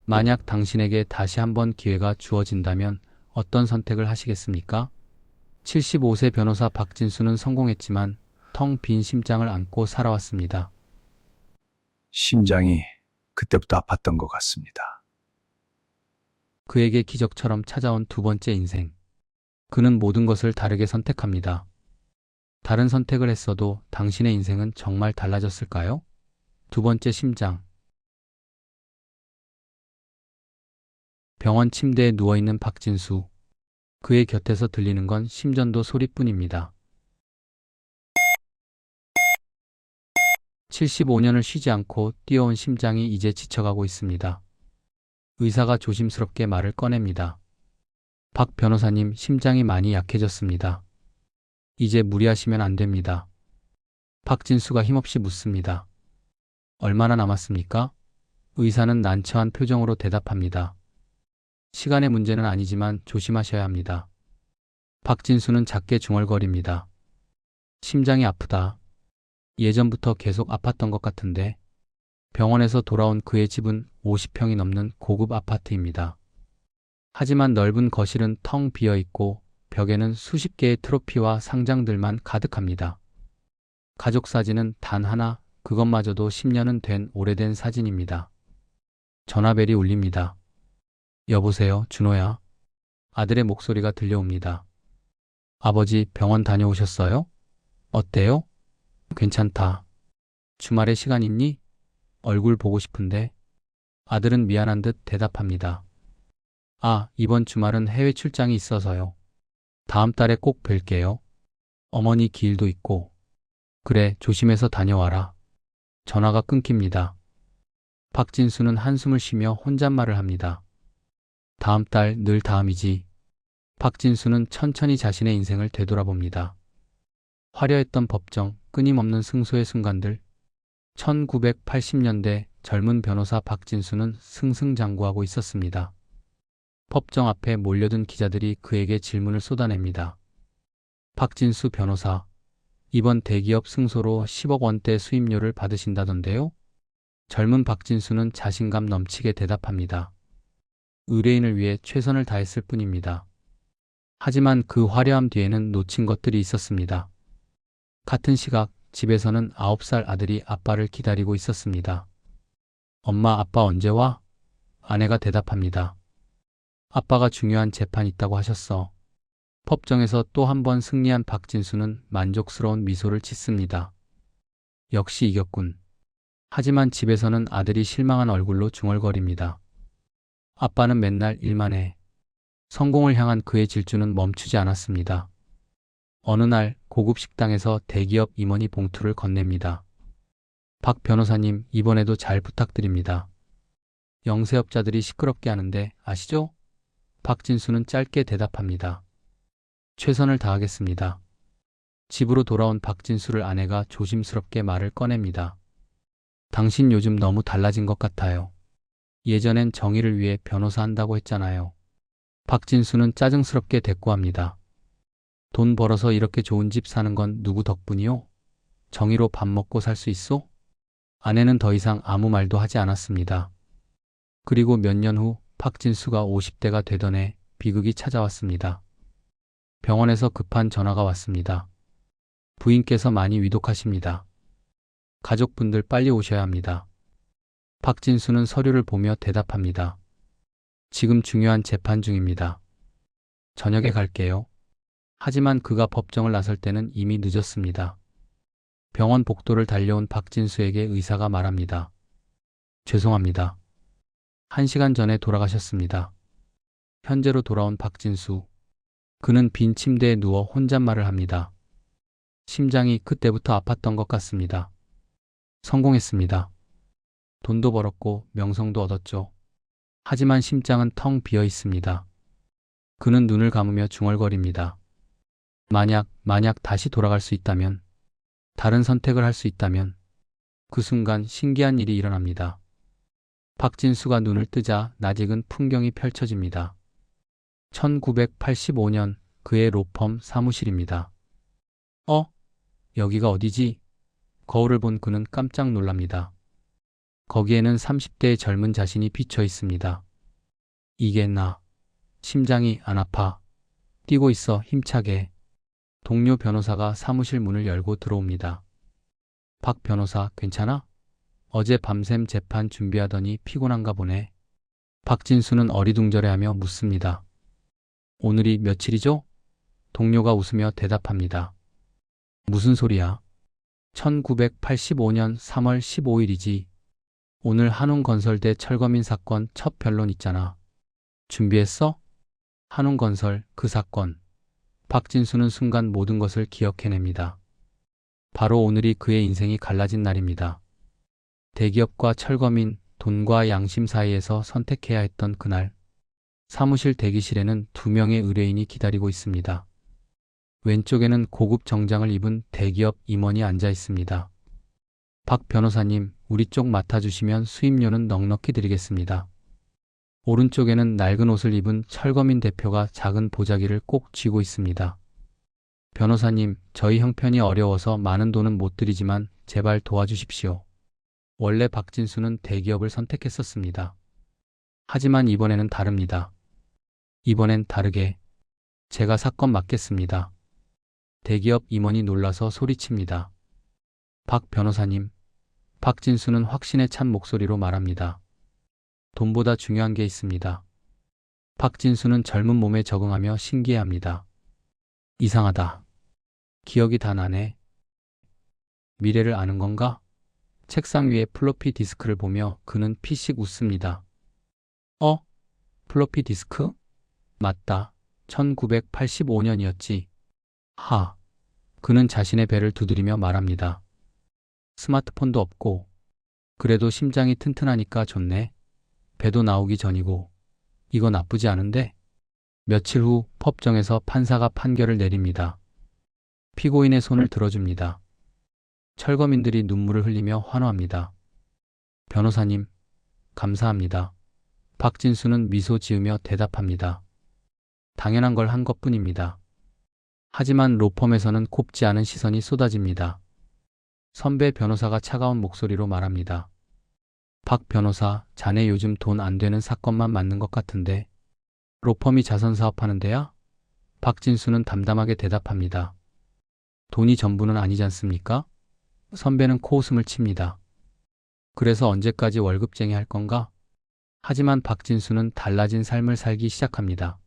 만약 당신에게 다시 한번 기회가 주어진다면 어떤 선택을 하시겠습니까? 75세 변호사 박진수는 성공했지만 텅 빈 심장을 안고 살아왔습니다. 심장이 그때부터 아팠던 것 같습니다. 그에게 기적처럼 찾아온 두 번째 인생. 그는 모든 것을 다르게 선택합니다. 다른 선택을 했어도 당신의 인생은 정말 달라졌을까요? 두 번째 심장. 병원 침대에 누워있는 박진수. 그의 곁에서 들리는 건 심전도 소리뿐입니다. 75년을 쉬지 않고 뛰어온 심장이 이제 지쳐가고 있습니다. 의사가 조심스럽게 말을 꺼냅니다. 박 변호사님, 심장이 많이 약해졌습니다. 이제 무리하시면 안 됩니다. 박진수가 힘없이 묻습니다. 얼마나 남았습니까? 의사는 난처한 표정으로 대답합니다. 시간의 문제는 아니지만 조심하셔야 합니다. 박진수는 작게 중얼거립니다. 심장이 아프다. 예전부터 계속 아팠던 것 같은데. 병원에서 돌아온 그의 집은 50평이 넘는 고급 아파트입니다. 하지만 넓은 거실은 텅 비어 있고 벽에는 수십 개의 트로피와 상장들만 가득합니다. 가족 사진은 단 하나, 그것마저도 10년은 된 오래된 사진입니다. 전화벨이 울립니다. 여보세요, 준호야. 아들의 목소리가 들려옵니다. 아버지, 병원 다녀오셨어요? 어때요? 괜찮다. 주말에 시간 있니? 얼굴 보고 싶은데. 아들은 미안한 듯 대답합니다. 아, 이번 주말은 해외 출장이 있어서요. 다음 달에 꼭 뵐게요. 어머니 기일도 있고. 그래, 조심해서 다녀와라. 전화가 끊깁니다. 박진수는 한숨을 쉬며 혼잣말을 합니다. 다음 달, 늘 다음이지. 박진수는 천천히 자신의 인생을 되돌아봅니다. 화려했던 법정, 끊임없는 승소의 순간들. 1980년대 젊은 변호사 박진수는 승승장구하고 있었습니다. 법정 앞에 몰려든 기자들이 그에게 질문을 쏟아냅니다. 박진수 변호사, 이번 대기업 승소로 10억 원대 수임료를 받으신다던데요? 젊은 박진수는 자신감 넘치게 대답합니다. 의뢰인을 위해 최선을 다했을 뿐입니다. 하지만 그 화려함 뒤에는 놓친 것들이 있었습니다. 같은 시각 집에서는 9살 아들이 아빠를 기다리고 있었습니다. 엄마, 아빠 언제 와? 아내가 대답합니다. 아빠가 중요한 재판 있다고 하셨어. 법정에서 또 한 번 승리한 박진수는 만족스러운 미소를 짓습니다. 역시 이겼군. 하지만 집에서는 아들이 실망한 얼굴로 중얼거립니다. 아빠는 맨날 일만 해. 성공을 향한 그의 질주는 멈추지 않았습니다. 어느 날 고급 식당에서 대기업 임원이 봉투를 건넵니다. 박 변호사님, 이번에도 잘 부탁드립니다. 영세업자들이 시끄럽게 하는데 아시죠? 박진수는 짧게 대답합니다. 최선을 다하겠습니다. 집으로 돌아온 박진수를 아내가 조심스럽게 말을 꺼냅니다. 당신 요즘 너무 달라진 것 같아요. 예전엔 정의를 위해 변호사 한다고 했잖아요. 박진수는 짜증스럽게 대꾸합니다. 돈 벌어서 이렇게 좋은 집 사는 건 누구 덕분이요? 정의로 밥 먹고 살 수 있어? 아내는 더 이상 아무 말도 하지 않았습니다. 그리고 몇 년 후 박진수가 50대가 되던 해 비극이 찾아왔습니다. 병원에서 급한 전화가 왔습니다. 부인께서 많이 위독하십니다. 가족분들 빨리 오셔야 합니다. 박진수는 서류를 보며 대답합니다. 지금 중요한 재판 중입니다. 저녁에 갈게요. 하지만 그가 법정을 나설 때는 이미 늦었습니다. 병원 복도를 달려온 박진수에게 의사가 말합니다. 죄송합니다. 1시간 전에 돌아가셨습니다. 현재로 돌아온 박진수. 그는 빈 침대에 누워 혼잣말을 합니다. 심장이 그때부터 아팠던 것 같습니다. 성공했습니다. 돈도 벌었고 명성도 얻었죠. 하지만 심장은 텅 비어 있습니다. 그는 눈을 감으며 중얼거립니다. 만약 다시 돌아갈 수 있다면, 다른 선택을 할 수 있다면. 그 순간 신기한 일이 일어납니다. 박진수가 눈을 뜨자 낯익은 풍경이 펼쳐집니다. 1985년 그의 로펌 사무실입니다. 여기가 어디지? 거울을 본 그는 깜짝 놀랍니다. 거기에는 30대의 젊은 자신이 비쳐 있습니다. 이게 나. 심장이 안 아파. 뛰고 있어 힘차게. 동료 변호사가 사무실 문을 열고 들어옵니다. 박 변호사 괜찮아? 어제 밤샘 재판 준비하더니 피곤한가 보네. 박진수는 어리둥절해하며 묻습니다. 오늘이 며칠이죠? 동료가 웃으며 대답합니다. 무슨 소리야? 1985년 3월 15일이지. 오늘 한웅건설대 철거민 사건 첫 변론 있잖아. 준비했어? 한웅건설 그 사건. 박진수는 순간 모든 것을 기억해냅니다. 바로 오늘이 그의 인생이 갈라진 날입니다. 대기업과 철거민, 돈과 양심 사이에서 선택해야 했던 그날. 사무실 대기실에는 2명의 의뢰인이 기다리고 있습니다. 왼쪽에는 고급 정장을 입은 대기업 임원이 앉아 있습니다. 박 변호사님, 우리 쪽 맡아주시면 수임료는 넉넉히 드리겠습니다. 오른쪽에는 낡은 옷을 입은 철거민 대표가 작은 보자기를 꼭 쥐고 있습니다. 변호사님, 저희 형편이 어려워서 많은 돈은 못 드리지만 제발 도와주십시오. 원래 박진수는 대기업을 선택했었습니다. 하지만 이번에는 다릅니다. 이번엔 다르게 제가 사건 맡겠습니다. 대기업 임원이 놀라서 소리칩니다. 박 변호사님, 박진수는 확신에 찬 목소리로 말합니다. 돈보다 중요한 게 있습니다. 박진수는 젊은 몸에 적응하며 신기해합니다. 이상하다. 기억이 다 나네. 미래를 아는 건가? 책상 위에 플로피 디스크를 보며 그는 피식 웃습니다. 플로피 디스크? 맞다. 1985년이었지. 하. 그는 자신의 배를 두드리며 말합니다. 스마트폰도 없고 그래도 심장이 튼튼하니까 좋네. 배도 나오기 전이고 이거 나쁘지 않은데? 며칠 후 법정에서 판사가 판결을 내립니다. 피고인의 손을 들어줍니다. 철거민들이 눈물을 흘리며 환호합니다. 변호사님, 감사합니다. 박진수는 미소 지으며 대답합니다. 당연한 걸 한 것뿐입니다. 하지만 로펌에서는 곱지 않은 시선이 쏟아집니다. 선배 변호사가 차가운 목소리로 말합니다. 박 변호사, 자네 요즘 돈 안 되는 사건만 맞는 것 같은데 로펌이 자선 사업하는 데야? 박진수는 담담하게 대답합니다. 돈이 전부는 아니지 않습니까? 선배는 코웃음을 칩니다. 그래서 언제까지 월급쟁이 할 건가? 하지만 박진수는 달라진 삶을 살기 시작합니다.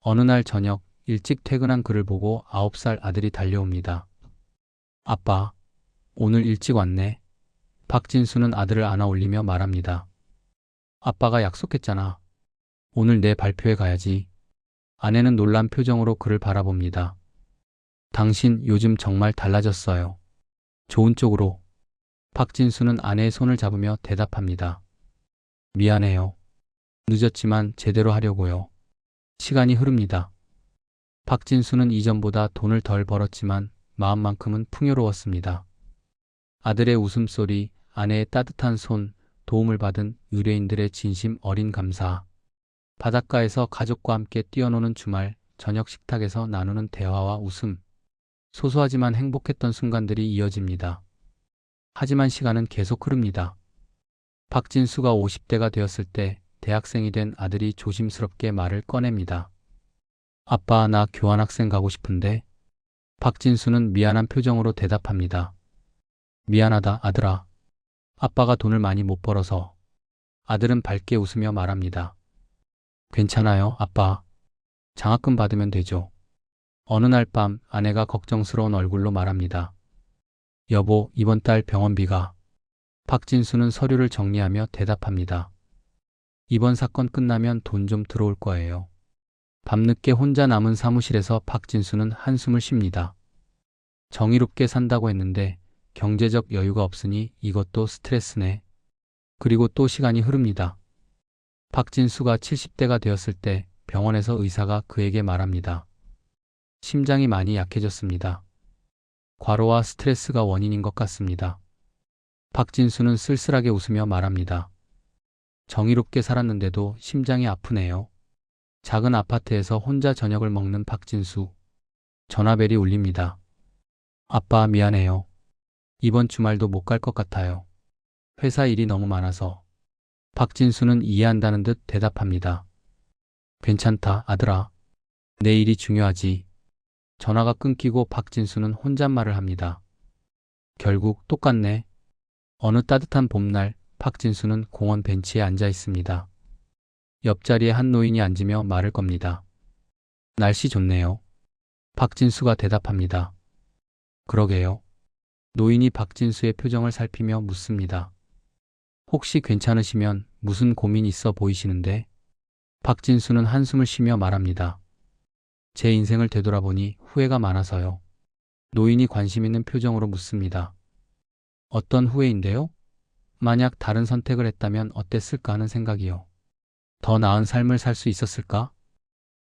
어느 날 저녁 일찍 퇴근한 그를 보고 9살 아들이 달려옵니다. 아빠, 오늘 일찍 왔네. 박진수는 아들을 안아 올리며 말합니다. 아빠가 약속했잖아. 오늘 내 발표회 가야지. 아내는 놀란 표정으로 그를 바라봅니다. 당신 요즘 정말 달라졌어요. 좋은 쪽으로. 박진수는 아내의 손을 잡으며 대답합니다. 미안해요. 늦었지만 제대로 하려고요. 시간이 흐릅니다. 박진수는 이전보다 돈을 덜 벌었지만 마음만큼은 풍요로웠습니다. 아들의 웃음소리, 아내의 따뜻한 손, 도움을 받은 의뢰인들의 진심 어린 감사. 바닷가에서 가족과 함께 뛰어노는 주말, 저녁 식탁에서 나누는 대화와 웃음. 소소하지만 행복했던 순간들이 이어집니다. 하지만 시간은 계속 흐릅니다. 박진수가 50대가 되었을 때 대학생이 된 아들이 조심스럽게 말을 꺼냅니다. 아빠, 나 교환학생 가고 싶은데. 박진수는 미안한 표정으로 대답합니다. 미안하다, 아들아. 아빠가 돈을 많이 못 벌어서. 아들은 밝게 웃으며 말합니다. 괜찮아요, 아빠. 장학금 받으면 되죠. 어느 날 밤 아내가 걱정스러운 얼굴로 말합니다. 여보, 이번 달 병원비가. 박진수는 서류를 정리하며 대답합니다. 이번 사건 끝나면 돈 좀 들어올 거예요. 밤늦게 혼자 남은 사무실에서 박진수는 한숨을 쉽니다. 정의롭게 산다고 했는데 경제적 여유가 없으니 이것도 스트레스네. 그리고 또 시간이 흐릅니다. 박진수가 70대가 되었을 때 병원에서 의사가 그에게 말합니다. 심장이 많이 약해졌습니다. 과로와 스트레스가 원인인 것 같습니다. 박진수는 쓸쓸하게 웃으며 말합니다. 정의롭게 살았는데도 심장이 아프네요. 작은 아파트에서 혼자 저녁을 먹는 박진수. 전화벨이 울립니다. 아빠, 미안해요. 이번 주말도 못 갈 것 같아요. 회사 일이 너무 많아서. 박진수는 이해한다는 듯 대답합니다. 괜찮다, 아들아. 내 일이 중요하지. 전화가 끊기고 박진수는 혼잣말을 합니다. 결국 똑같네. 어느 따뜻한 봄날 박진수는 공원 벤치에 앉아 있습니다. 옆자리에 한 노인이 앉으며 말을 겁니다. 날씨 좋네요. 박진수가 대답합니다. 그러게요. 노인이 박진수의 표정을 살피며 묻습니다. 혹시 괜찮으시면 무슨 고민 있어 보이시는데? 박진수는 한숨을 쉬며 말합니다. 제 인생을 되돌아보니 후회가 많아서요. 노인이 관심 있는 표정으로 묻습니다. 어떤 후회인데요? 만약 다른 선택을 했다면 어땠을까 하는 생각이요. 더 나은 삶을 살 수 있었을까?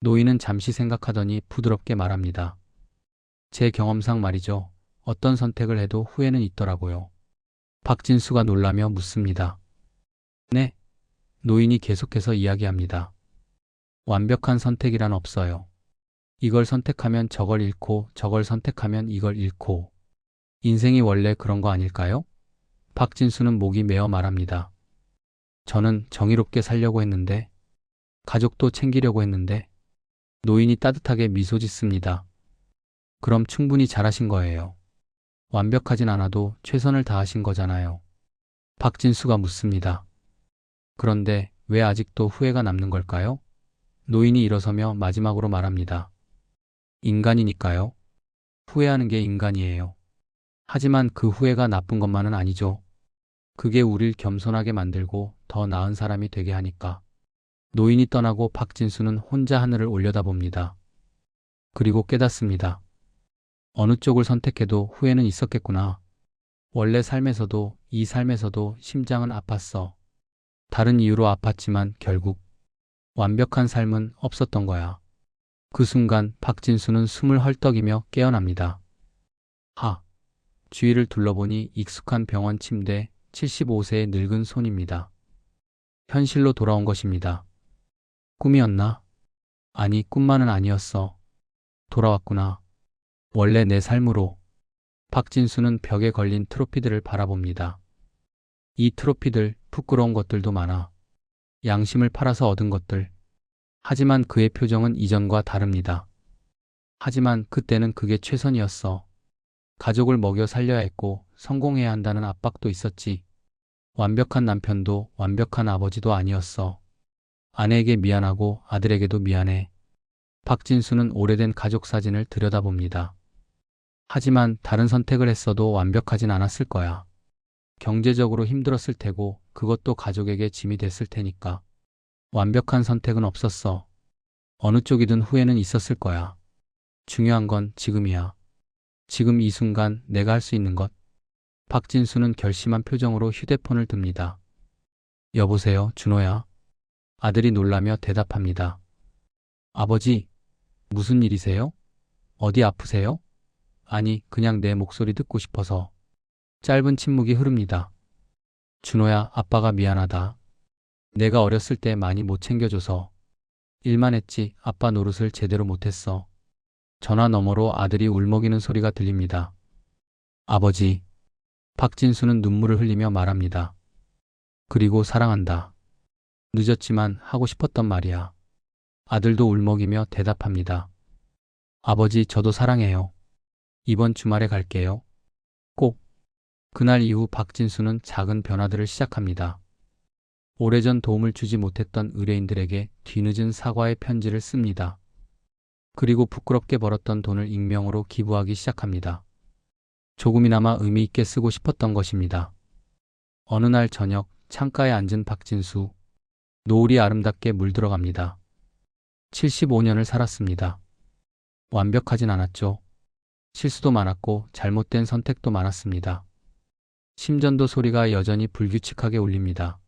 노인은 잠시 생각하더니 부드럽게 말합니다. 제 경험상 말이죠. 어떤 선택을 해도 후회는 있더라고요. 박진수가 놀라며 묻습니다. 네? 노인이 계속해서 이야기합니다. 완벽한 선택이란 없어요. 이걸 선택하면 저걸 잃고 저걸 선택하면 이걸 잃고. 인생이 원래 그런 거 아닐까요? 박진수는 목이 메어 말합니다. 저는 정의롭게 살려고 했는데, 가족도 챙기려고 했는데. 노인이 따뜻하게 미소 짓습니다. 그럼 충분히 잘하신 거예요. 완벽하진 않아도 최선을 다하신 거잖아요. 박진수가 묻습니다. 그런데 왜 아직도 후회가 남는 걸까요? 노인이 일어서며 마지막으로 말합니다. 인간이니까요. 후회하는 게 인간이에요. 하지만 그 후회가 나쁜 것만은 아니죠. 그게 우릴 겸손하게 만들고 더 나은 사람이 되게 하니까. 노인이 떠나고 박진수는 혼자 하늘을 올려다봅니다. 그리고 깨닫습니다. 어느 쪽을 선택해도 후회는 있었겠구나. 원래 삶에서도 이 삶에서도 심장은 아팠어. 다른 이유로 아팠지만 결국 완벽한 삶은 없었던 거야. 그 순간 박진수는 숨을 헐떡이며 깨어납니다. 주위를 둘러보니 익숙한 병원 침대 75세의 늙은 손입니다. 현실로 돌아온 것입니다. 꿈이었나? 아니, 꿈만은 아니었어. 돌아왔구나. 원래 내 삶으로. 박진수는 벽에 걸린 트로피들을 바라봅니다. 이 트로피들, 부끄러운 것들도 많아. 양심을 팔아서 얻은 것들. 하지만 그의 표정은 이전과 다릅니다. 하지만 그때는 그게 최선이었어. 가족을 먹여 살려야 했고 성공해야 한다는 압박도 있었지. 완벽한 남편도 완벽한 아버지도 아니었어. 아내에게 미안하고 아들에게도 미안해. 박진수는 오래된 가족 사진을 들여다봅니다. 하지만 다른 선택을 했어도 완벽하진 않았을 거야. 경제적으로 힘들었을 테고 그것도 가족에게 짐이 됐을 테니까. 완벽한 선택은 없었어. 어느 쪽이든 후회는 있었을 거야. 중요한 건 지금이야. 지금 이 순간 내가 할 수 있는 것. 박진수는 결심한 표정으로 휴대폰을 듭니다. 여보세요, 준호야. 아들이 놀라며 대답합니다. 아버지, 무슨 일이세요? 어디 아프세요? 아니, 그냥 내 목소리 듣고 싶어서. 짧은 침묵이 흐릅니다. 준호야, 아빠가 미안하다. 내가 어렸을 때 많이 못 챙겨줘서. 일만 했지 아빠 노릇을 제대로 못했어. 전화 너머로 아들이 울먹이는 소리가 들립니다. 아버지. 박진수는 눈물을 흘리며 말합니다. 그리고 사랑한다. 늦었지만 하고 싶었던 말이야. 아들도 울먹이며 대답합니다. 아버지, 저도 사랑해요. 이번 주말에 갈게요. 꼭. 그날 이후 박진수는 작은 변화들을 시작합니다. 오래전 도움을 주지 못했던 의뢰인들에게 뒤늦은 사과의 편지를 씁니다. 그리고 부끄럽게 벌었던 돈을 익명으로 기부하기 시작합니다. 조금이나마 의미 있게 쓰고 싶었던 것입니다. 어느 날 저녁 창가에 앉은 박진수. 노을이 아름답게 물들어갑니다. 75년을 살았습니다. 완벽하진 않았죠. 실수도 많았고 잘못된 선택도 많았습니다. 심전도 소리가 여전히 불규칙하게 울립니다.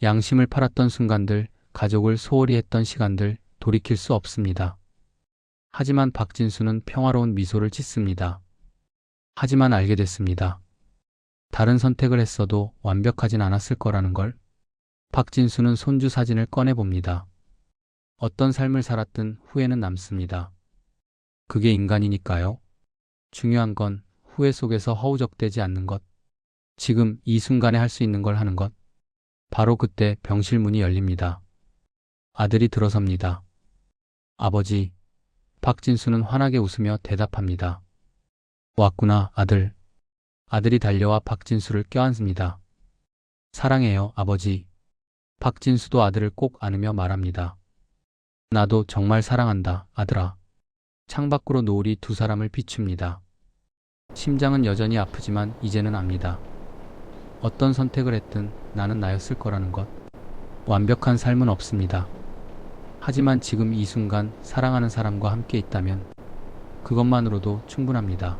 양심을 팔았던 순간들, 가족을 소홀히 했던 시간들 돌이킬 수 없습니다. 하지만 박진수는 평화로운 미소를 짓습니다. 하지만 알게 됐습니다. 다른 선택을 했어도 완벽하진 않았을 거라는 걸. 박진수는 손주 사진을 꺼내봅니다. 어떤 삶을 살았든 후회는 남습니다. 그게 인간이니까요. 중요한 건 후회 속에서 허우적대지 않는 것. 지금 이 순간에 할 수 있는 걸 하는 것. 바로 그때 병실 문이 열립니다. 아들이 들어섭니다. 아버지. 박진수는 환하게 웃으며 대답합니다. 왔구나, 아들. 아들이 달려와 박진수를 껴안습니다. 사랑해요, 아버지. 박진수도 아들을 꼭 안으며 말합니다. 나도 정말 사랑한다, 아들아. 창밖으로 노을이 두 사람을 비춥니다. 심장은 여전히 아프지만 이제는 압니다. 어떤 선택을 했든 나는 나였을 거라는 것. 완벽한 삶은 없습니다. 하지만 지금 이 순간 사랑하는 사람과 함께 있다면 그것만으로도 충분합니다.